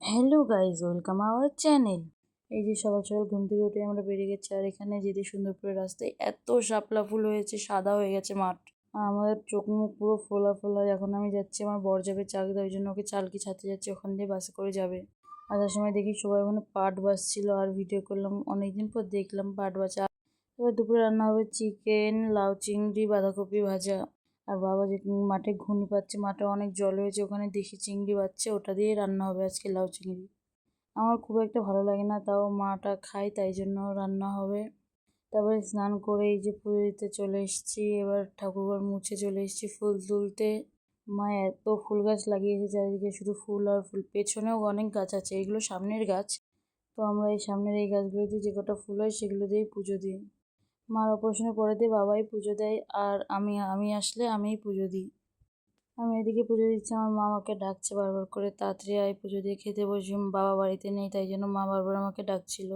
Hello guys, welcome our channel. এই যে সকাল সকাল ঘুম থেকে উঠে আমরা বেরিয়ে গেছি, আর এখানে যেতে সুন্দরপুরের রাস্তায় এত শাপলা ফুল হয়েছে, সাদা হয়ে গেছে মাঠ। আর আমাদের চোখ মুখ পুরো ফোলা ফোলা। এখন আমি যাচ্ছি, আমার বর যাবে চাকদা, ওই জন্য ওকে চালকি ছাড়তে যাচ্ছি, ওখান দিয়ে বাসে করে যাবে। আসার সময় দেখি সবাই ওখানে পাট বাজছিল আর ভিডিও করলাম, অনেকদিন পর দেখলাম পাট বাজা। এবার দুপুরে রান্না হবে চিকেন, লাউ চিংড়ি, বাঁধাকপি ভাজা। আর বাবা যে মাঠে ঘুনি পাচ্ছে, মাঠে অনেক জল হয়েছে, ওখানে দেখি চিংড়ি বাজছে, ওটা দিয়ে রান্না হবে আজকে লাউ চিংড়ি। আমার খুব একটা ভালো লাগে না, তাও মাটা খাই, তাই জন্য রান্না হবে। তারপরে স্নান করে এই যে পুজো দিতে চলে এসেছি, এবার ঠাকুরঘর মুছে চলে এসেছি ফুল তুলতে। মা এত ফুল গাছ লাগিয়েছে চারিদিকে, শুধু ফুল আর ফুল। পেছনেও অনেক গাছ আছে, এগুলো সামনের গাছ। তো আমরা এই সামনের এই গাছগুলোতে যে কটা ফুল হয় সেগুলো দিয়েই পুজো দিই। মার অপারেশনের পরে দিয়ে বাবাই পুজো দেয়, আর আমি আসলে আমিই পুজো দিই। আমি এদিকে পুজো দিচ্ছি, আমার মা আমাকে ডাকছে বারবার করে, তাড়াতাড়ি আয় পুজো দিয়ে খেতে বসি। বাবা বাড়িতে নেই, তাই জন্য মা বারবার আমাকে ডাকছিল।